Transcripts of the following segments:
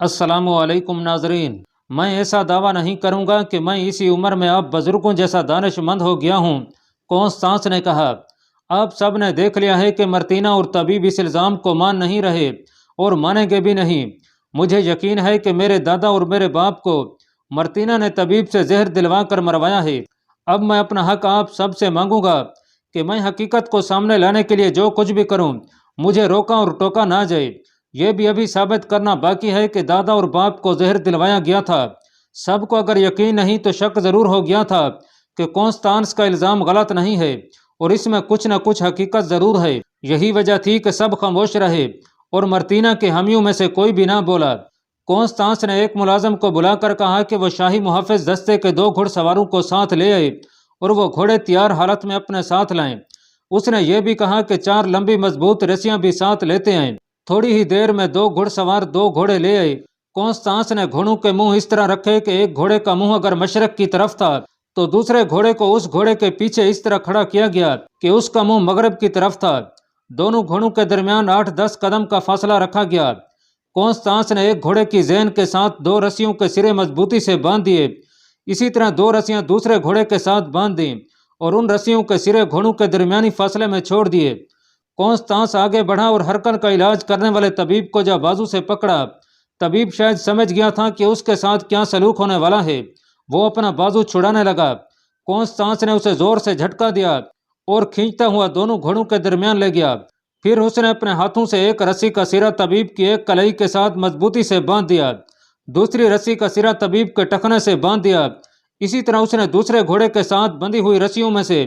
अस्सलामु अलैकुम नाजरीन। मैं ऐसा दावा नहीं करूंगा कि मैं इसी उम्र में अब बुजुर्गों जैसा दानिशमंद हो गया हूं। कॉन्स्टांस ने कहा, आप सब ने देख लिया है कि मर्तीना और तबीब इस इल्ज़ाम को मान नहीं रहे और मानेंगे भी नहीं। मुझे यकीन है कि मेरे दादा और मेरे बाप को मर्तीना ने तबीब से जहर दिलवा कर मरवाया है। अब मैं अपना हक आप सब से मांगूंगा कि मैं हकीकत को सामने लाने के लिए जो कुछ भी करूं, मुझे रोका और टोका ना जाए। ये भी अभी साबित करना बाकी है कि दादा और बाप को जहर दिलवाया गया था। सबको अगर यकीन नहीं तो शक ज़रूर हो गया था कि कॉन्स्टांस का इल्ज़ाम गलत नहीं है और इसमें कुछ न कुछ हकीकत ज़रूर है। यही वजह थी कि सब खामोश रहे और मर्तीना के हामियों में से कोई भी ना बोला। कॉन्स्टांस ने एक मुलाजम को बुलाकर कहा कि वह शाही मुहाफिज दस्ते के 2 घुड़सवारों को साथ ले आए और वो घोड़े तैयार हालत में अपने साथ लाएं। उसने ये भी कहा कि 4 लंबी मजबूत रस्सियां भी साथ लेते आए। थोड़ी ही देर में 2 घुड़सवार 2 घोड़े ले आए। कॉन्स्टांस ने घोड़ों के मुंह इस तरह रखे कि एक घोड़े का मुंह अगर मशरक की तरफ था तो दूसरे घोड़े को उस घोड़े के पीछे इस तरह खड़ा किया गया कि उसका मुंह मगरब की तरफ था। दोनों घोड़ों के दरमियान 8-10 कदम का फासला रखा गया। कॉन्स्टांस ने एक घोड़े की ज़ैन के साथ 2 रस्सियों के सिरे मजबूती से बांध दिए। इसी तरह 2 रस्सियां दूसरे घोड़े के साथ बांध दी और उन रस्सियों के सिरे घोड़ों के दरमियानी फासले में छोड़ दिए। कॉन्स्टांस आगे बढ़ा और हरकत का इलाज करने वाले तबीब को जब बाजू से पकड़ा, तबीब शायद समझ गया था कि उसके साथ क्या सलूक होने वाला है। वो अपना बाजू छुड़ाने लगा। कॉन्स्टांस ने उसे जोर से झटका दिया और खींचता हुआ दोनों घोड़ों के दरमियान ले गया। फिर उसने अपने हाथों से एक रस्सी का सिरा तबीब की एक कलाई के साथ मजबूती से बांध दिया, दूसरी रस्सी का सिरा तबीब के टखने से बांध दिया। इसी तरह उसने दूसरे घोड़े के साथ बंधी हुई रस्सियों में से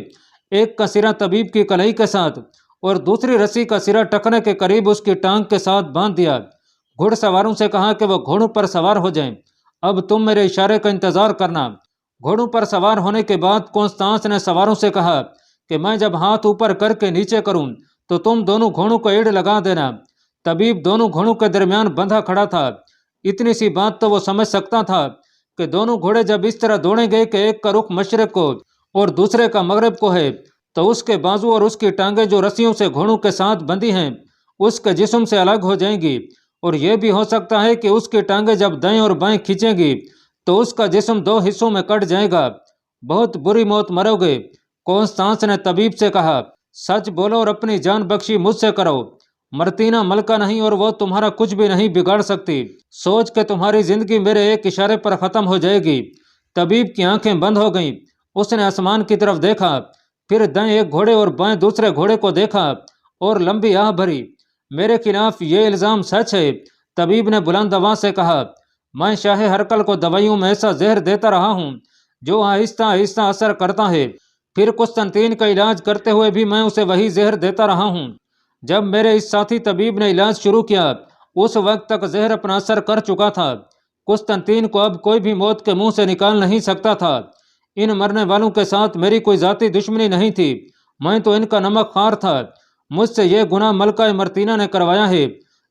एक का सिरा तबीब की कलाई के साथ और दूसरी रस्सी का सिरा टखने के करीब उसकी टांग के साथ बांध दिया। घुड़सवारों से कहा कि वह घोड़ों पर सवार हो जाएं। अब तुम मेरे इशारे का इंतजार करना। घोड़ों पर सवार होने के बाद कॉन्स्टांस ने सवारों से कहा कि मैं जब हाथ ऊपर करके नीचे करूं तो तुम दोनों घोड़ों को एड़ लगा देना। तबीब दोनों घोड़ों के दरमियान बंधा खड़ा था। इतनी सी बात तो वो समझ सकता था कि दोनों घोड़े जब इस तरह दौड़ेंगे कि एक का रुख मशरक को और दूसरे का मगरब को है तो उसके बाजू और उसकी टांगें जो रस्सियों से घोड़ों के साथ बंधी हैं उसके जिस्म से अलग हो जाएंगी और यह भी हो सकता है कि उसकी टांगें जब दाएं और बाएं खींचेंगी तो उसका जिस्म 2 हिस्सों में कट जाएगा। बहुत बुरी मौत मरोगे। कॉन्स्टांस ने तबीब से कहा, सच बोलो और अपनी जान बख्शी मुझसे करो। मर्तीना मलका नहीं और वो तुम्हारा कुछ भी नहीं बिगाड़ सकती। सोच के तुम्हारी जिंदगी मेरे एक इशारे पर खत्म हो जाएगी। तबीब की आंखें बंद हो गईं। उसने आसमान की तरफ देखा, फिर दाएं एक घोड़े और बाएं दूसरे घोड़े को देखा और लंबी आह भरी। मेरे खिलाफ ये इल्ज़ाम सच है। तबीब ने बुलंद आवाज से कहा, मैं शाह हरकल को दवाइयों में ऐसा जहर देता रहा हूँ जो आहिस्ता आहिस्ता असर करता है। फिर कुस्तनतीन का इलाज करते हुए भी मैं उसे वही जहर देता रहा हूँ। जब मेरे इस साथी तबीब ने इलाज शुरू किया उस वक्त तक जहर अपना असर कर चुका था। कुस्तनतीन को अब कोई भी मौत के मुंह से निकाल नहीं सकता था। इन मरने वालों के साथ मेरी कोई जाती दुश्मनी नहीं थी। मैं तो इनका नमक खार था। मुझसे यह गुनाह मलका मर्तीना ने करवाया है।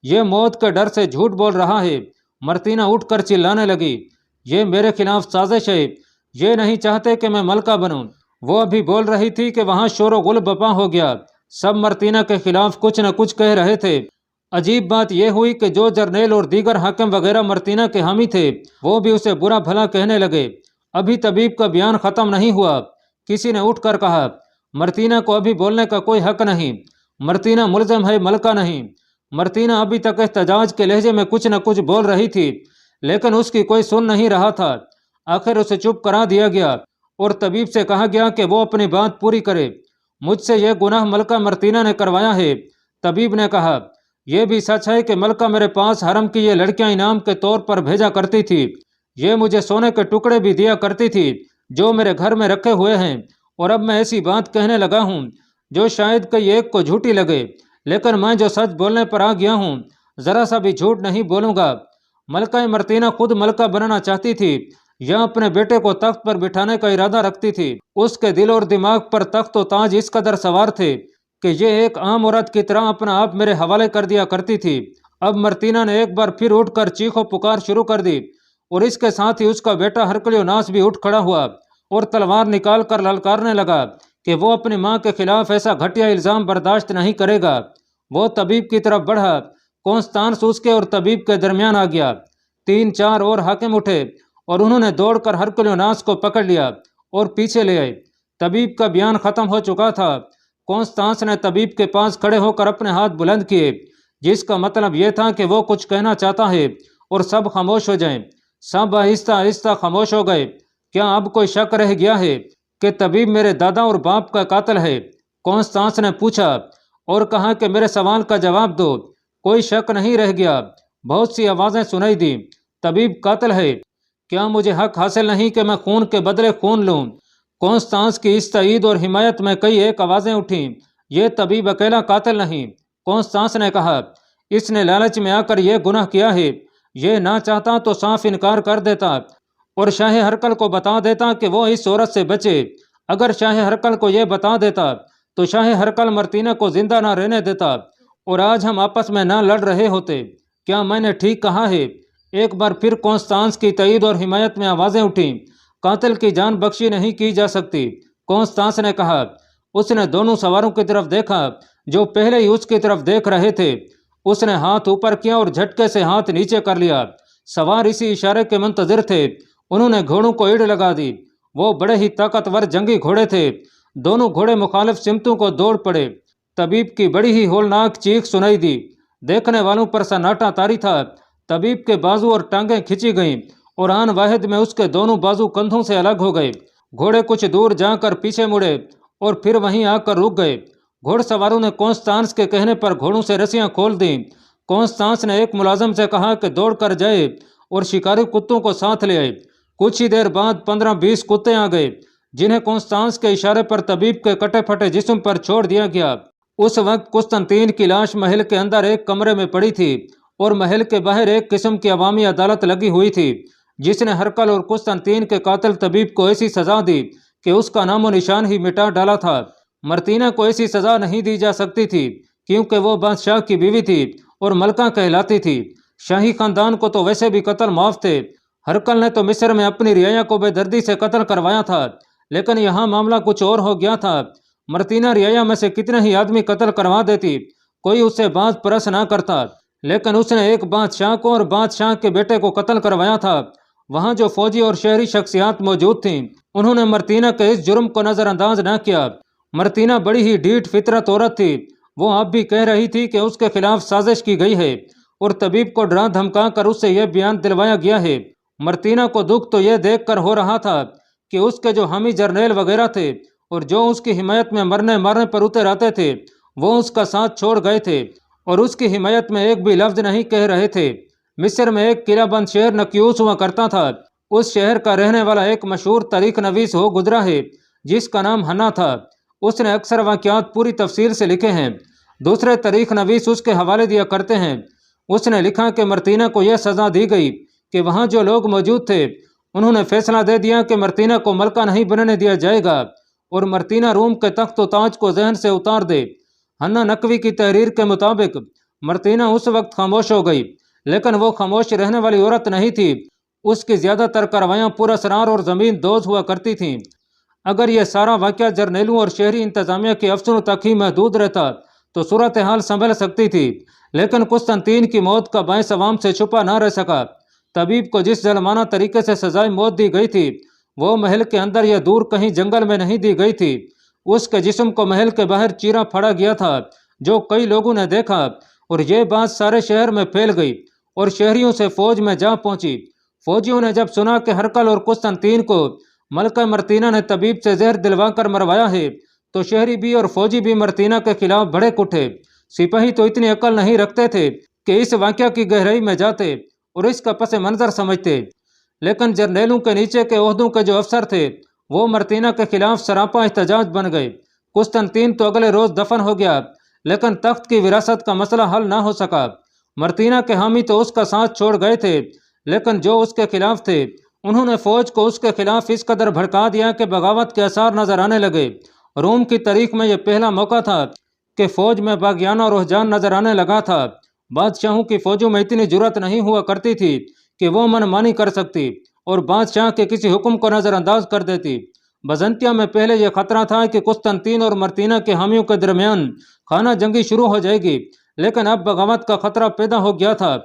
ये मौत के डर से झूठ बोल रहा है। मर्तीना उठकर चिल्लाने लगी, ये मेरे खिलाफ साजिश है। ये नहीं चाहते कि मैं मलका बनूं। वो अभी बोल रही थी कि वहां शोर गुल बपा हो गया। सब मर्तीना के खिलाफ कुछ न कुछ कह रहे थे। अजीब बात यह हुई कि जो जर्नेल और दीगर हाकिम वगैरह मर्तीना के हामी थे वो भी उसे बुरा भला कहने लगे। अभी तबीब का बयान खत्म नहीं हुआ। किसी ने उठकर कहा, मर्तीना को अभी बोलने का कोई हक नहीं। मर्तीना मुल्ज़म है, मलका नहीं। मर्तीना अभी तक एहतजाज के लहजे में कुछ न कुछ बोल रही थी लेकिन उसकी कोई सुन नहीं रहा था। आखिर उसे चुप करा दिया गया और तबीब से कहा गया कि वो अपनी बात पूरी करे। मुझसे यह गुनाह मलका मर्तीना ने करवाया है। तबीब ने कहा, यह भी सच है कि मलका मेरे पास हरम की ये लड़कियां इनाम के तौर पर भेजा करती थी। ये मुझे सोने के टुकड़े भी दिया करती थी जो मेरे घर में रखे हुए हैं। और अब मैं ऐसी बात कहने लगा हूँ जो शायद कई एक को झूठी लगे, लेकिन मैं जो सच बोलने पर आ गया हूँ जरा सा भी झूठ नहीं बोलूँगा। मलका मर्तीना खुद मलका बनना चाहती थी या अपने बेटे को तख्त पर बिठाने का इरादा रखती थी। उसके दिल और दिमाग पर तख्त और ताज इस कदर सवार थे कि ये एक आम औरत की तरह अपना आप मेरे हवाले कर दिया करती थी। अब मर्तीना ने एक बार फिर उठकर चीखो पुकार शुरू कर दी और इसके साथ ही उसका बेटा हरकुलियोनास भी उठ खड़ा हुआ और तलवार निकाल कर ललकारने लगा कि वो अपनी माँ के खिलाफ ऐसा घटिया इल्ज़ाम बर्दाश्त नहीं करेगा। वो तबीब की तरफ बढ़ा। कॉन्स्टांस उसके और तबीब के दरमियान आ गया। 3 4 और हाकिम उठे और उन्होंने दौड़कर हरकुलनास को पकड़ लिया और पीछे ले आए। तबीब का बयान खत्म हो चुका था। कॉन्स्टांस ने तबीब के पास खड़े होकर अपने हाथ बुलंद किए, जिसका मतलब यह था कि वो कुछ कहना चाहता है और सब खामोश हो जाएं। सब आहिस्ता आहिस्ता खामोश हो गए। क्या अब कोई शक रह गया है कि तबीब मेरे दादा और बाप का कातिल है? कॉन्स्टांस ने पूछा और कहा कि मेरे सवाल का जवाब दो। कोई शक नहीं रह गया। बहुत सी आवाज़ें सुनाई दी। तबीब कातिल है। क्या मुझे हक हासिल नहीं कि मैं खून के बदले खून लूं? कॉन्स्टांस की इस तईद और हिमायत में कई एक आवाज़ें उठीं। ये तबीब अकेला कातिल नहीं, कॉन्स्टांस ने कहा। इसने लालच में आकर यह गुनाह किया है। ये ना चाहता तो साफ इनकार कर देता और शाह हरकल को बता देता कि वो इस औरत से बचे। अगर शाह हरकल को यह बता देता तो शाह हरकल मर्तीना को जिंदा ना रहने देता और आज हम आपस में ना लड़ रहे होते। क्या मैंने ठीक कहा है? एक बार फिर कॉन्स्टांस की तईद और हिमायत में आवाज़ें उठीं। कातिल की जान बख्शी नहीं की जा सकती, कॉन्स्टांस ने कहा। उसने दोनों सवारों की तरफ देखा जो पहले ही उसकी तरफ देख रहे थे। उसने हाथ ऊपर किया और झटके से हाथ नीचे कर लिया। सवार इसी इशारे के मुंतजिर थे। उन्होंने घोड़ों को ईड़ लगा दी। वो बड़े ही ताकतवर जंगी घोड़े थे। दोनों घोड़े मुखालिफ सिमतों को दौड़ पड़े। तबीब की बड़ी ही होलनाक चीख सुनाई दी। देखने वालों पर सन्नाटा तारी था। तबीब के बाजू और टांगें खिंची गईं और आन वाहिद में उसके दोनों बाजू कंधों से अलग हो गए। घोड़े कुछ दूर जाकर पीछे मुड़े और फिर वहीं आकर रुक गए। घोड़सवारों ने कॉन्स्टांस के कहने पर घोड़ों से रस्सियां खोल दी। कॉन्स्टांस ने एक मुलाजम से कहा कि दौड़ कर जाए और शिकारी कुत्तों को साथ ले आए। कुछ ही देर बाद 15-20 कुत्ते आ गए, जिन्हें कॉन्स्टांस के इशारे पर तबीब के कटे फटे जिस्म पर छोड़ दिया गया। उस वक्त कुस्तनतीन की लाश महल के अंदर एक कमरे में पड़ी थी और महल के बाहर एक किस्म की अवामी अदालत लगी हुई थी, जिसने हरकल और कुस्तनतीन के कातिल तबीब को ऐसी सजा दी कि उसका नामो निशान ही मिटा डाला था। मर्तीना को ऐसी सजा नहीं दी जा सकती थी क्योंकि वो बादशाह की बीवी थी और मलका कहलाती थी। शाही खानदान को तो वैसे भी कत्ल माफ थे। हरकल ने तो मिस्र में अपनी रियाया को बेदर्दी से कत्ल करवाया था, लेकिन यहाँ मामला कुछ और हो गया था। मर्तीना रियाया में से कितने ही आदमी कत्ल करवा देती, कोई उससे बात परस ना करता, लेकिन उसने एक बादशाह को और बादशाह के बेटे को कत्ल करवाया था। वहाँ जो फौजी और शहरी शख्सियात मौजूद थीं, उन्होंने मर्तीना के इस जुर्म को नज़रअंदाज न किया। मर्तीना बड़ी ही ढीठ फितरत औरत थी। वो अब भी कह रही थी कि उसके खिलाफ साजिश की गई है और तबीब को डरा धमका कर उससे यह बयान दिलवाया गया है। मर्तीना को दुख तो यह देख कर हो रहा था कि उसके जो हामी जर्नेल वगैरह थे और जो उसकी हिमायत में मरने मारने पर उतर आते थे, वो उसका साथ छोड़ गए थे और उसकी हिमायत में एक भी लफ्ज नहीं कह रहे थे। मिस्र में एक किलाबंद शहर नक्यूस हुआ करता था। उस शहर का रहने वाला एक मशहूर तारीख नवीस हो गुजरा है जिसका नाम हन्ना था। उसने अक्सर वाक़यात पूरी तफसील से लिखे हैं। दूसरे तारीख नवीस उसके हवाले दिया करते हैं। उसने लिखा कि मर्तीना को यह सज़ा दी गई कि वहाँ जो लोग मौजूद थे उन्होंने फैसला दे दिया कि मर्तीना को मलका नहीं बनने दिया जाएगा और मर्तीना रूम के तख्त व ताज को जहन से उतार दे। हन्ना नकवी की तहरीर के मुताबिक मर्तीना उस वक्त खामोश हो गई, लेकिन वो खामोश रहने वाली औरत नहीं थी। उसकी ज़्यादातर कार्रवाइयाँ पुरअसरार और ज़मीन दोज हुआ करती थीं। अगर यह सारा वाक़या जर्नेलों और शहरी इंतज़ामिया के अफसरों तक ही महदूद रहता तो सूरत हाल संभल सकती थी, लेकिन कुस्तनतीन की मौत का बायस अवाम से छुपा ना रह सका। तबीब को जिस जलमाना तरीके से सजाए मौत दी गई थी वो महल के अंदर या दूर कहीं जंगल में नहीं दी गई थी। उसके जिस्म को महल के बाहर चीरा फाड़ा गया था, जो कई लोगों ने देखा और ये बात सारे शहर में फैल गई और शहरियों से फौज में जा पहुंची। फौजियों ने जब सुना कि हरकल और कुस्तनतीन को मलका मर्तीना ने तबीब से जहर दिलवा कर मरवाया है तो शहरी भी और फौजी भी मर्तीना के खिलाफ भड़क उठे। सिपाही तो इतनी अकल नहीं रखते थे कि इस वाक़या की गहराई में जाते और इसका पस मंजर समझते, लेकिन जर्नेलों के नीचे के ओहदों के जो अफसर थे वो मर्तीना के खिलाफ सरापा एहतजाज बन गए। कुस्तनतीन तो अगले रोज दफन हो गया, लेकिन तख्त की विरासत का मसला हल ना हो सका। मर्तीना के हामी तो उसका साथ छोड़ गए थे, लेकिन जो उसके खिलाफ थे उन्होंने फौज को उसके खिलाफ इस कदर भड़का दिया कि बगावत के आसार नजर आने लगे। रोम की तारीख में यह पहला मौका था कि फौज में बागियाना रुझान नजर आने लगा था। बादशाहों की फौजों में इतनी जुर्रत नहीं हुआ करती थी कि वो मनमानी कर सकती और बादशाह के किसी हुक्म को नज़रअंदाज कर देती। बजंतिया में पहले यह खतरा था कि कुस्तनतीन और मर्तीना के हामियों के दरमियान खाना जंगी शुरू हो जाएगी, लेकिन अब बगावत का खतरा पैदा हो गया था।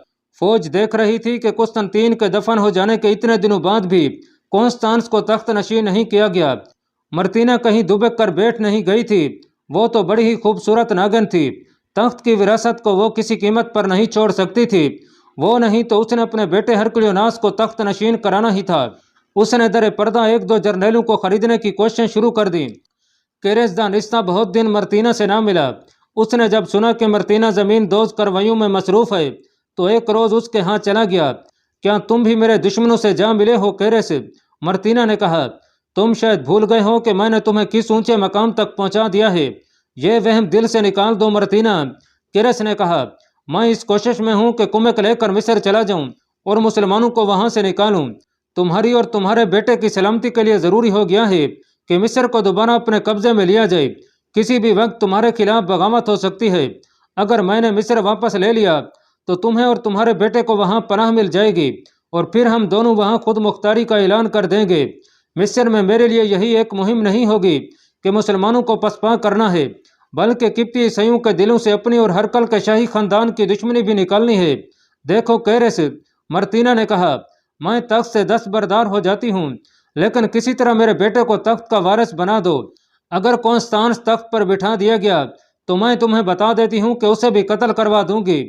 फौज देख रही थी कि कुस्तनतीन के दफन हो जाने के इतने दिनों बाद भी कॉन्स्टांस को तख्त नशीन नहीं किया गया। मर्तीना कहीं दुबक कर बैठ नहीं गई थी, वो तो बड़ी ही खूबसूरत नागन थी। तख्त की विरासत को वो किसी कीमत पर नहीं छोड़ सकती थी। वो नहीं तो उसने अपने बेटे हरकुलियोनास को तख्त नशीन कराना ही था। उसने दर पर्दा एक दो जर्नैलों को खरीदने की कोशिशें शुरू कर दी। केरेसदान रिश्ता बहुत दिन मर्तीना से ना मिला। उसने जब सुना कि मर्तीना ज़मीन दोज करवाइयों में मसरूफ़ है तो एक रोज़ उसके यहाँ चला गया। क्या तुम भी मेरे दुश्मनों से जा मिले हो केरेस? मर्तीना ने कहा, तुम शायद भूल गए हो कि मैंने तुम्हें किस ऊंचे मकाम तक पहुंचा दिया है। ये वहम दिल से निकाल दो मर्तीना। केरेस ने कहा, मैं इस कोशिश में हूँ कि कुमक लेकर मिस्र चला जाऊँ और मुसलमानों को वहाँ से निकालूँ। तुम्हारी और तुम्हारे बेटे की सलामती के लिए ज़रूरी हो गया है कि मिस्र को दोबारा अपने कब्जे में लिया जाए। किसी भी वक्त तुम्हारे खिलाफ बगावत हो सकती है। अगर मैंने मिस्र वापस ले लिया तो तुम्हें और तुम्हारे बेटे को वहाँ पनाह मिल जाएगी और फिर हम दोनों वहाँ खुद मुख्तारी का ऐलान कर देंगे। मिस्र में मेरे लिए यही एक मुहिम नहीं होगी कि मुसलमानों को पसपा करना है, बल्कि किप्ती ईसाइयों के दिलों से अपनी और हरकल के शाही खानदान की दुश्मनी भी निकालनी है। देखो कैरेस, मर्तीना ने कहा, मैं तख्त से दस्तबरदार हो जाती हूँ, लेकिन किसी तरह मेरे बेटे को तख्त का वारिस बना दो। अगर कॉन्स्टांस तख्त पर बिठा दिया गया तो मैं तुम्हें बता देती हूँ कि उसे भी कत्ल करवा दूंगी।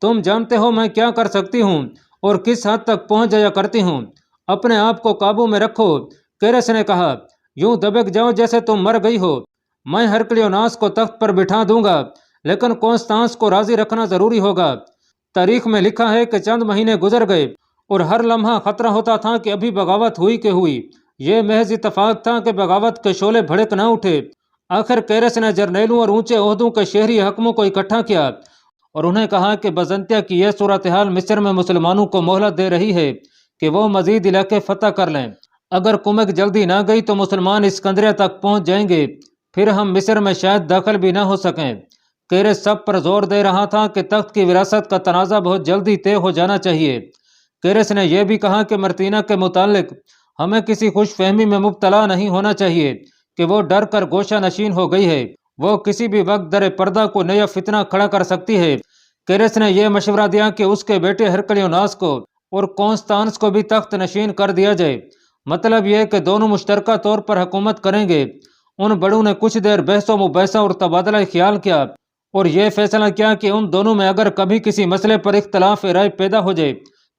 तुम जानते हो मैं क्या कर सकती हूँ और किस हद तक पहुँच जाया करती हूँ। अपने आप को काबू में रखो। केरेस ने कहा, यूं दबक जाओ जैसे तुम मर गई हो। मैं हरकुलियोनास को तख्त पर बिठा दूंगा, लेकिन कॉन्स्टांस को राजी रखना जरूरी होगा। तारीख में लिखा है कि चंद महीने गुजर गए और हर लम्हा खतरा होता था कि अभी बगावत हुई कि हुई। ये महज इत्तफाक था कि बगावत के शोले भड़क न उठे। आखिर केरेस ने जर्नैलों और ऊंचे ओहदों के शहरी हकमों को इकट्ठा किया और उन्हें कहा कि बजंतिया की यह सूरत हाल मिस्र में मुसलमानों को मोहलत दे रही है कि वो मजीद इलाके फतह कर लें। अगर कुमक जल्दी ना गई तो मुसलमान इस्कंदरिया तक पहुंच जाएंगे, फिर हम मिस्र में शायद दाखिल भी ना हो सकें। केरेस सब पर जोर दे रहा था कि तख्त की विरासत का तनाज़ा बहुत जल्दी तय हो जाना चाहिए। केरेस ने यह भी कहा कि मर्तीना के मुतालिक हमें किसी खुश फहमी में मुब्तला नहीं होना चाहिए कि वो डर कर गोशा नशीन हो गई है। वो किसी भी वक्त दर पर्दा को नया फितना खड़ा कर सकती है। केरेस ने यह मशवरा दिया कि उसके बेटे हरकुलियोनास को और कॉन्स्टांस को भी तख्त नशीन कर दिया जाए। मतलब यह कि दोनों मुश्तरका तौर पर हुकूमत करेंगे। उन बड़ों ने कुछ देर बहसो मुबैसा और तबादला ख्याल किया और यह फैसला किया कि उन दोनों में अगर कभी किसी मसले पर इख्तलाफ राय पैदा हो जाए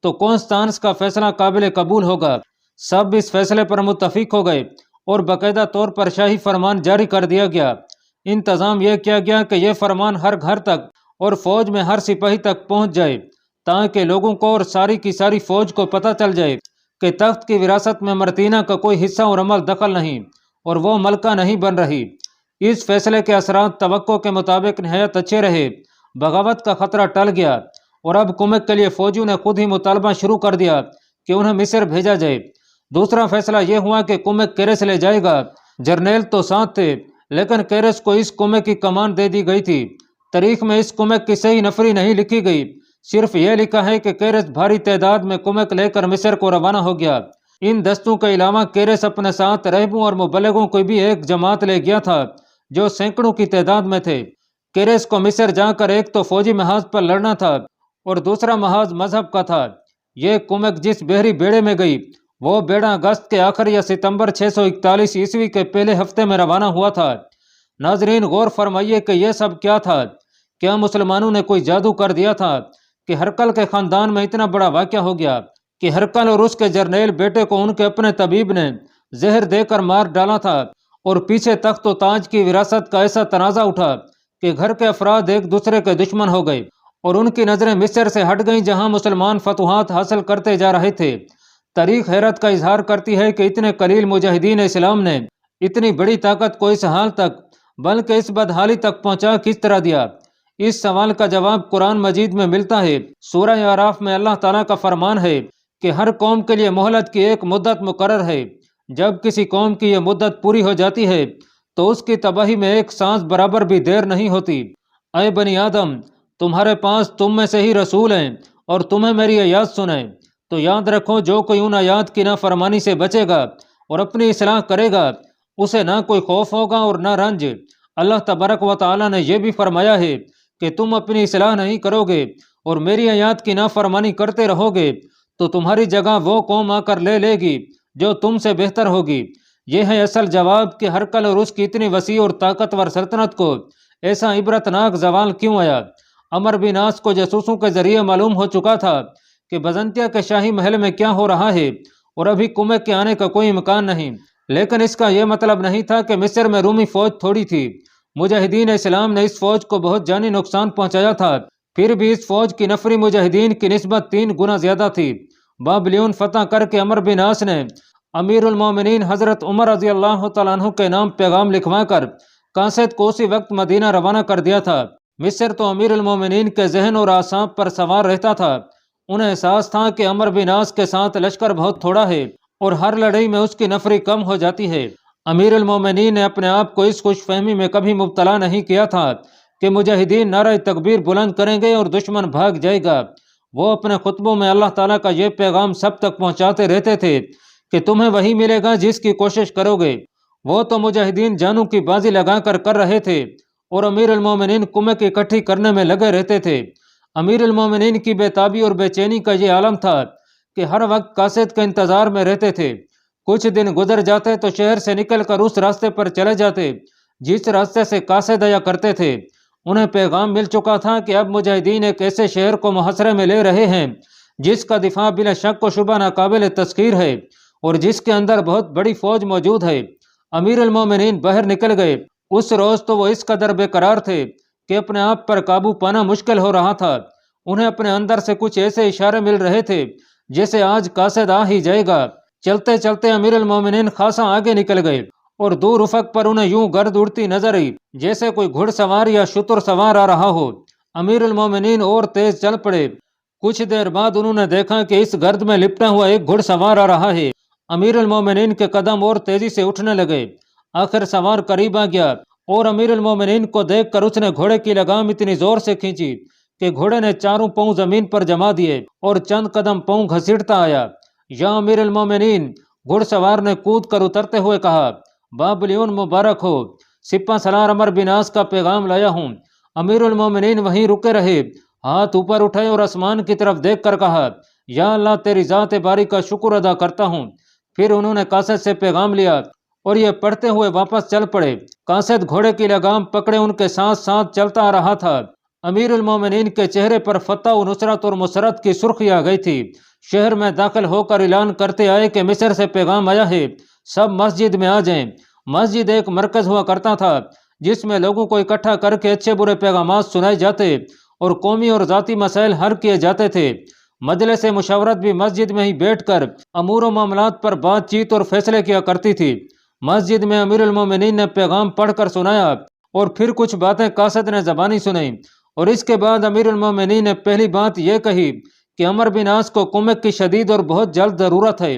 तो कॉन्स्टांस का फैसला काबिल कबूल होगा। सब इस फैसले पर मुत्तफिक हो गए और बाकायदा तौर पर शाही फरमान जारी कर दिया गया। इंतज़ाम यह किया गया कि यह फरमान हर घर तक और फौज में हर सिपाही तक पहुंच जाए, ताकि लोगों को और सारी की सारी फौज को पता चल जाए कि तख्त की विरासत में मर्तीना का कोई हिस्सा और अमल दखल नहीं और वो मलका नहीं बन रही। इस फैसले के असरात तवक्को के मुताबिक नहायत अच्छे रहे। बगावत का खतरा टल गया और अब कुमक के लिए फौजियों ने खुद ही मुतालबा शुरू कर दिया कि उन्हें मिस्र भेजा जाए। दूसरा फैसला यह हुआ कि कुमक केरेस ले जाएगा। जर्नैल तो साथ थे, लेकिन केरेस को इस कुमक की कमान दे दी गई थी। तारीख में इस कुमक की सही नफरी नहीं लिखी गई, सिर्फ यह लिखा है कि केरेस भारी तादाद में कुमक लेकर मिस्र को रवाना हो गया। इन दस्तों के अलावा केरेस अपने साथ रहबों और मुबल्लिगों को भी एक जमात ले गया था जो सैकड़ों की तादाद में थे। केरेस को मिस्र जाकर एक तो फौजी महाज पर लड़ना था और दूसरा महाज मजहब का था। ये कुमक जिस बहरी बेड़े में गई वो बेड़ा अगस्त के आखिर या सितंबर 641 ईस्वी के पहले हफ्ते में रवाना हुआ था। नाजरीन गौर फरमाइए कि यह सब क्या था। क्या मुसलमानों ने कोई जादू कर दिया था कि हरकल के खानदान में इतना बड़ा वाक़या हो गया कि हरकल और उसके जर्नैल बेटे को उनके अपने तबीब ने जहर देकर मार डाला था और पीछे तख्त व ताज की विरासत का ऐसा तनाज़ा उठा कि घर के अफराद एक दूसरे के दुश्मन हो गए और उनकी नज़रें मिस्र से हट गईं जहां मुसलमान फतुहात हासिल करते जा रहे थे। तारीख हैरत का इजहार करती है कि इतने कलील मुजाहिदीन इस्लाम ने इतनी बड़ी ताकत को इस हाल तक बल्कि इस बदहाली तक पहुंचा किस तरह दिया। इस सवाल का जवाब कुरान मजीद में मिलता है। सूरह आराफ में अल्लाह ताला का फरमान है कि हर कौम के लिए मोहलत की एक मुद्दत मुकर्रर है। जब किसी कौम की यह मुद्दत पूरी हो जाती है तो उसकी तबाही में एक सांस बराबर भी देर नहीं होती। अय बनी आदम, तुम्हारे पास तुम में से ही रसूल हैं और तुम्हें मेरी आयात सुनाएं, तो याद रखो जो कोई उन आयात की नाफरमानी से बचेगा और अपनी इस्लाह करेगा उसे ना कोई खौफ होगा और ना रंज। अल्लाह तबारक व तआला ने यह भी फरमाया है कि तुम अपनी इस्लाह नहीं करोगे اور میری آیات کی نافرمانی کرتے رہو گے تو تمہاری جگہ وہ قوم آ کر لے گی جو تم سے بہتر ہوگی۔ یہ ہے اصل جواب کہ ہرکل اور اس کی اتنی وسیع اور طاقتور سلطنت کو ایسا عبرتناک زوال کیوں آیا۔ عمرو بن عاص کو جاسوسوں کے ذریعے معلوم ہو چکا تھا کہ بزنطیہ کے شاہی محل میں کیا ہو رہا ہے اور ابھی کمک کے آنے کا کوئی امکان نہیں، لیکن اس کا یہ مطلب نہیں تھا کہ مصر میں رومی فوج تھوڑی تھی۔ مجاہدین اسلام نے اس فوج کو بہت جانی نقصان پہنچایا تھا، پھر بھی اس فوج کی نفری مجاہدین کی نسبت 3 گنا زیادہ تھی۔ بابلیون فتح کر کے عمرو بن عاص نے امیر المومنین حضرت عمر رضی اللہ تعالیٰ عنہ کے نام پیغام لکھوا کر قاصد کو اسی وقت مدینہ روانہ کر دیا تھا۔ مصر تو امیر المومنین کے ذہن اور اعصاب پر سوار رہتا تھا۔ انہیں احساس تھا کہ عمرو بن عاص کے ساتھ لشکر بہت تھوڑا ہے اور ہر لڑائی میں اس کی نفری کم ہو جاتی ہے۔ امیر المومنین نے اپنے آپ کو اس خوش فہمی میں کبھی مبتلا نہیں کیا تھا کہ مجاہدین نعرہ تکبیر بلند کریں گے اور دشمن بھاگ جائے گا۔ وہ اپنے خطبوں میں اللہ تعالیٰ کا یہ پیغام سب تک پہنچاتے رہتے تھے کہ تمہیں وہی ملے گا جس کی کوشش کرو گے۔ وہ تو مجاہدین جانوں کی بازی لگا کر رہے تھے اور امیر المومنین کمک اکٹھی کرنے میں لگے رہتے تھے۔ امیر المومنین کی بے تابی اور بے چینی کا یہ عالم تھا کہ ہر وقت قاصد کے انتظار میں رہتے تھے۔ کچھ دن گزر جاتے تو شہر سے نکل کر اس راستے پر چلے جاتے جس راستے سے قاصد آیا کرتے تھے۔ انہیں پیغام مل چکا تھا کہ اب مجاہدین ایک ایسے شہر کو محاصرے میں لے رہے ہیں جس کا دفاع بلا شک و شبہ ناقابل تسخیر ہے اور جس کے اندر بہت بڑی فوج موجود ہے۔ امیر المومنین باہر نکل گئے۔ اس روز تو وہ اس قدر بے قرار تھے کہ اپنے آپ پر قابو پانا مشکل ہو رہا تھا۔ انہیں اپنے اندر سے کچھ ایسے اشارے مل رہے تھے جیسے آج قاصد آ ہی جائے گا۔ چلتے چلتے امیر المومنین خاصا آگے نکل گئے اور دور افق پر انہیں یوں گرد اڑتی نظر آئی جیسے کوئی گھڑ سوار یا شتر سوار آ رہا ہو۔ امیر المومنین اور تیز چل پڑے۔ کچھ دیر بعد انہوں نے دیکھا کہ اس گرد میں لپٹا ہوا ایک گھڑ سوار آ رہا ہے۔ امیر المومنین کے قدم اور تیزی سے اٹھنے لگے۔ آخر سوار قریب آ گیا اور امیر المومنین کو دیکھ کر اس نے گھوڑے کی لگام اتنی زور سے کھینچی کہ گھوڑے نے چاروں پاؤں زمین پر جما دیے اور چند قدم پاؤں گھسیٹتا آیا۔ یا امیر المومنین، گھڑ سوار نے کود کر اترتے ہوئے کہا، بابلیون مبارک ہو، سپہ سالار عمرو بن عاص کا پیغام لایا ہوں۔ امیر المومنین وہیں رکے رہے، ہاتھ اوپر اٹھائے اور آسمان کی طرف دیکھ کر کہا، یا اللہ تیری ذات باری کا شکر ادا کرتا ہوں۔ پھر انہوں نے قاصد سے پیغام لیا اور یہ پڑھتے ہوئے واپس چل پڑے۔ قاصد گھوڑے کی لگام پکڑے ان کے ساتھ ساتھ چلتا آ رہا تھا۔ امیر المومنین کے چہرے پر فتح و نصرت اور مسرت کی سرخی آ گئی تھی۔ شہر میں داخل ہو کر اعلان کرتے آئے کہ مصر سے پیغام آیا ہے، سب مسجد میں آ جائیں۔ مسجد ایک مرکز ہوا کرتا تھا جس میں لوگوں کو اکٹھا کر کے اچھے برے پیغامات سنائے جاتے اور قومی اور ذاتی مسائل حل کیے جاتے تھے۔ مجلس مشاورت بھی مسجد میں ہی بیٹھ کر امور و معاملات پر بات چیت اور فیصلے کیا کرتی تھی۔ مسجد میں امیر المومنین نے پیغام پڑھ کر سنایا اور پھر کچھ باتیں قاصد نے زبانی سنائیں، اور اس کے بعد امیر المومنین نے پہلی بات یہ کہی کہ عمرو بن عاص کو کمک کی شدید اور بہت جلد ضرورت ہے۔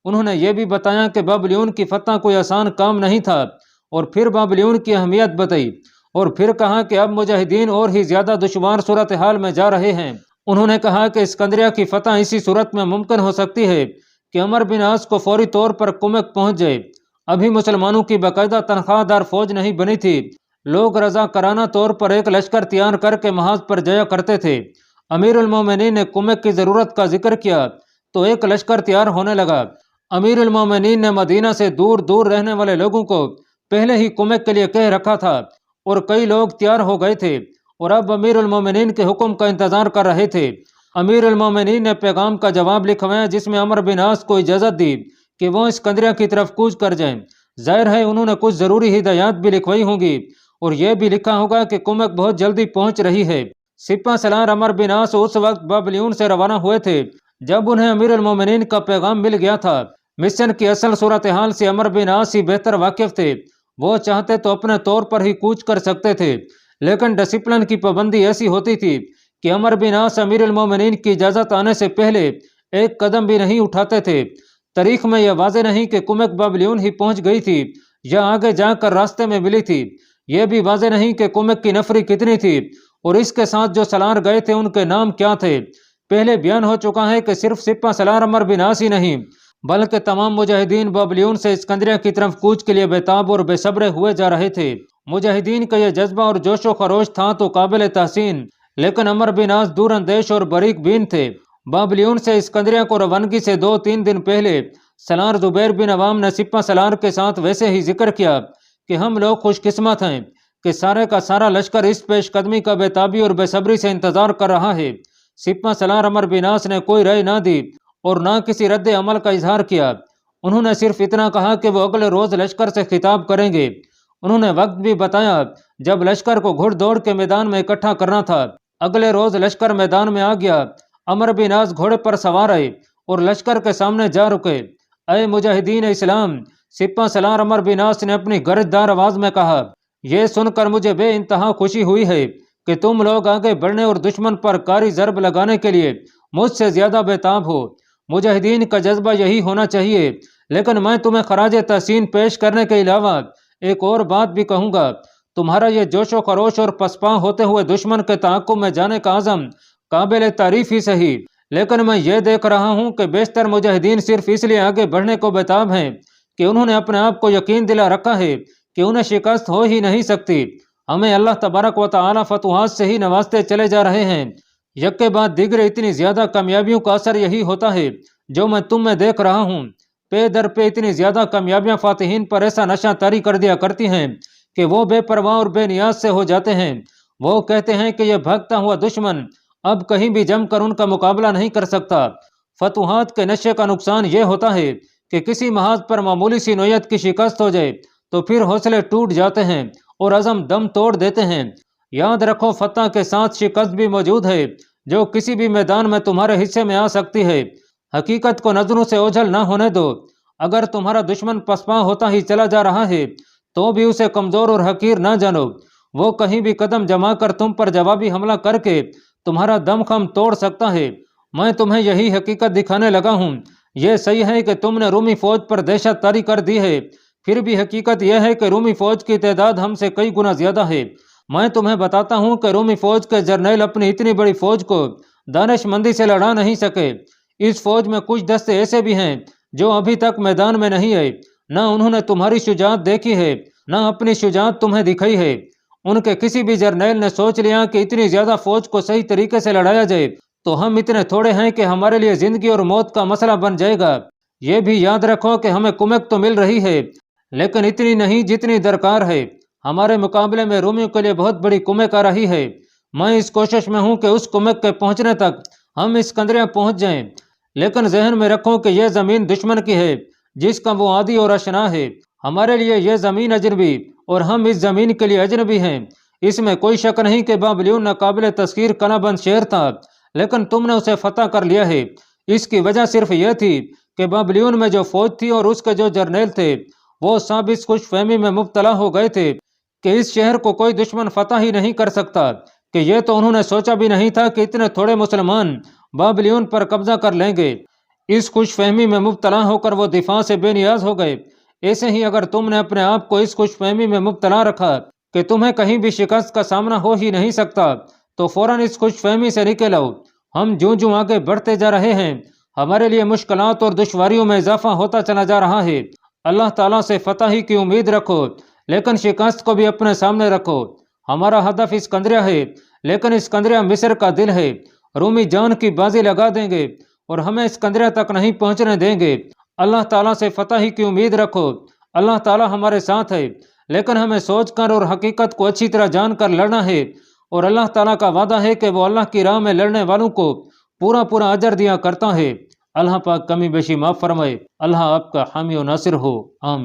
انہوں نے یہ بھی بتایا کہ بابلیون کی فتح کوئی آسان کام نہیں تھا اور پھر بابلیون کی اہمیت بتائی، اور پھر کہا کہ اب مجاہدین اور ہی زیادہ دشوار صورتحال میں جا رہے ہیں۔ انہوں نے کہا کہ اسکندریہ کی فتح اسی صورت میں ممکن ہو سکتی ہے کہ عمرو بن عاص کو فوری طور پر کمک پہنچ جائے۔ ابھی مسلمانوں کی باقاعدہ تنخواہ دار فوج نہیں بنی تھی۔ لوگ رضاکارانہ طور پر ایک لشکر تیار کر کے محاذ پر جایا کرتے تھے۔ امیر المومنین نے کمک کی ضرورت کا ذکر کیا تو ایک لشکر تیار ہونے لگا۔ امیر المومنین نے مدینہ سے دور دور رہنے والے لوگوں کو پہلے ہی کمک کے لیے کہہ رکھا تھا اور کئی لوگ تیار ہو گئے تھے اور اب امیر المومنین کے حکم کا انتظار کر رہے تھے۔ امیر المومنین نے پیغام کا جواب لکھوایا جس میں عمرو بن عاص کو اجازت دی کہ وہ اسکندریہ کی طرف کوچ کر جائیں۔ ظاہر ہے انہوں نے کچھ ضروری ہدایات بھی لکھوائی ہوں گی اور یہ بھی لکھا ہوگا کہ کمک بہت جلدی پہنچ رہی ہے۔ سپہ سالار عمرو بن عاص اس وقت بابلیون سے روانہ ہوئے تھے جب انہیں امیر المومنین کا پیغام مل گیا تھا۔ مشن کی اصل صورتحال سے عمرو بن عاص ہی بہتر واقف تھے۔ وہ چاہتے تو اپنے طور پر ہی کوچ کر سکتے تھے، لیکن ڈسپلن کی پابندی ایسی ہوتی تھی کہ عمرو بن عاص امیر المومنین کی اجازت آنے سے پہلے ایک قدم بھی نہیں اٹھاتے تھے۔ تاریخ میں یہ واضح نہیں کہ کمک بابلیون ہی پہنچ گئی تھی یا آگے جا کر راستے میں ملی تھی۔ یہ بھی واضح نہیں کہ کمک کی نفری کتنی تھی اور اس کے ساتھ جو سالار گئے تھے ان کے نام کیا تھے۔ پہلے بیان ہو چکا ہے کہ صرف سپہ سالار عمرو بن عاص ہی نہیں بلکہ تمام مجاہدین بابلیون سے اسکندریہ کی طرف کوچ کے لیے بےتاب اور بے صبر ہوئے جا رہے تھے۔ مجاہدین کا یہ جذبہ اور جوش و خروش تھا تو قابل تحسین، लेकिन अमर बिन आस दूर अंदेश और बारीक बीन थे। बाबलियून से इस्कंदरिया को रवानगी से 2-3 दिन पहले सलार जुबैर बिन अवाम ने सिपा सलार के साथ वैसे ही जिक्र किया कि हम लोग खुशकिस्मत हैं कि सारे का सारा लश्कर इस पेशकदमी का बेताबी और बेसब्री से इंतजार कर रहा है। सिपा सलार अमर बिन आस ने कोई राय ना दी और ना किसी रद्द अमल का इजहार किया। उन्होंने सिर्फ इतना कहा कि वो अगले रोज लश्कर से खिताब करेंगे। उन्होंने वक्त भी बताया जब लश्कर को घुड़ दौड़ के मैदान में इकट्ठा करना था। अगले रोज लश्कर मैदान में आ गया। अमर बिन आस घोड़े पर सवार आए और लश्कर के सामने जा रुके। अय मुजाहिदीन इस्लाम, सिपा सलार अमर बिन आस ने अपनी गरजदार आवाज में कहा, यह सुनकर मुझे बेइंतहा खुशी हुई है कि तुम लोग आगे बढ़ने और दुश्मन पर कारी जरब लगाने के लिए मुझसे ज्यादा बेताब हो। मुजाहिदीन का जज्बा यही होना चाहिए। लेकिन मैं तुम्हें खराज तहसीन पेश करने के अलावा एक और बात भी कहूँगा। तुम्हारा ये जोशो खरोश और पसपा होते हुए दुश्मन के ताक़ुब में जाने का आज़म काबिल तारीफ ही सही, लेकिन मैं ये देख रहा हूँ कि बेशतर मुजाहिदीन सिर्फ इसलिए आगे बढ़ने को बेताब हैं कि उन्होंने अपने आप को यकीन दिला रखा है कि उन्हें शिकस्त हो ही नहीं सकती। हमें अल्लाह तबारक व तआला फतुहात से ही नवाजते चले जा रहे हैं। यक के बाद दीगरे इतनी ज़्यादा कामयाबियों का असर यही होता है जो मैं तुम में देख रहा हूँ। पे दर पे इतनी ज़्यादा कामयाबियाँ फातिहीन पर ऐसा नशा तारी कर दिया करती हैं कि वो बेपरवाह और बेनियाज से हो जाते हैं। वो कहते हैं कि यह भागता हुआ दुश्मन अब कहीं भी जमकर उनका मुकाबला नहीं कर सकता। फतुहात के नशे का नुकसान ये होता है कि किसी महाज पर मामूली सी नोयत की शिकस्त हो जाए तो फिर हौसले टूट जाते हैं और अज़म दम तोड़ देते हैं। याद रखो, फतह के साथ शिकस्त भी मौजूद है जो किसी भी मैदान में तुम्हारे हिस्से में आ सकती है। हकीकत को नजरों से ओझल ना होने दो। अगर तुम्हारा दुश्मन पसपा होता ही चला जा रहा है तो भी उसे कमजोर और हकीर ना जानो। वो कहीं भी कदम जमा कर तुम पर जवाबी हमला करके तुम्हारा दमखम तोड़ सकता है। मैं तुम्हें यही हकीकत दिखाने लगा हूँ। यह सही है कि तुमने रूमी फौज पर दहशत तारी कर दी है, फिर भी हकीकत यह है कि रूमी फौज की तादाद हमसे कई गुना ज्यादा है। मैं तुम्हें बताता हूँ कि रूमी फौज के जर्नैल अपनी इतनी बड़ी फौज को दानिशमंदी से लड़ा नहीं सके। इस फौज में कुछ दस्ते ऐसे भी हैं जो अभी तक मैदान में नहीं आए। न उन्होंने तुम्हारी शुजात देखी है, न अपनी शुजात तुम्हें दिखाई है। उनके किसी भी जर्नैल ने सोच लिया कि इतनी ज्यादा फौज को सही तरीके से लड़ाया जाए तो हम इतने थोड़े हैं कि हमारे लिए जिंदगी और मौत का मसला बन जाएगा। ये भी याद रखो कि हमें कुमक तो मिल रही है लेकिन इतनी नहीं जितनी दरकार है। हमारे मुकाबले में रोमियों के लिए बहुत बड़ी कुमक आ रही है। मैं इस कोशिश में हूँ कि उस कुमक के पहुँचने तक हम इस्कंदरिया पहुँच जाएं। लेकिन जहन में रखो कि यह ज़मीन दुश्मन की है जिसका वो आदी और अशना है। हमारे लिए यह ज़मीन अजनबी और हम इस ज़मीन के लिए अजनबी हैं। इसमें कोई शक नहीं कि बाबलियून नाकाबिल तस्खीर कलाबंद शेर था, लेकिन तुमने उसे फतह कर लिया है। इसकी वजह सिर्फ यह थी कि बाबलियून में जो फौज थी और उसके जो जर्नैल थे वो सब इस खुशफहमी में मुब्तला हो गए थे कि इस शहर को कोई दुश्मन फतह ही नहीं कर सकता, कि यह तो उन्होंने सोचा भी नहीं था कि इतने थोड़े मुसलमान बाबलियून पर कब्जा कर लेंगे। इस खुशफहमी में मुब्तला होकर वो दिफा से बेनियाज हो गए। ऐसे ही अगर तुमने अपने आप को इस खुशफहमी में मुब्तला रखा कि तुम्हें कहीं भी शिकस्त का सामना हो ही नहीं सकता तो फौरन इस खुशफहमी से निकल आओ। हम जो जो आगे बढ़ते जा रहे हैं हमारे लिए मुश्किलात और दुश्वारियों में इजाफा होता चला जा रहा है। अल्लाह ताला से फतह की उम्मीद रखो लेकिन शिकस्त को भी अपने सामने रखो। हमारा हदफ इस्कंदरिया है लेकिन इस्कंदरिया मिस्र का दिल है। रूमी जान की बाजी लगा देंगे और हमें इस्कंदरिया तक नहीं पहुंचने देंगे। अल्लाह ताला से फतह की उम्मीद रखो। अल्लाह ताला हमारे साथ है लेकिन हमें सोचकर और हकीकत को अच्छी तरह जानकर लड़ना है। और अल्लाह ताला का वादा है कि वो अल्लाह की राह में लड़ने वालों को पूरा पूरा अजर दिया करता है। अल्लाह पाक कमी बेशी माफ़ फरमाए। अल्लाह आपका हामी और नासिर हो। आमीन।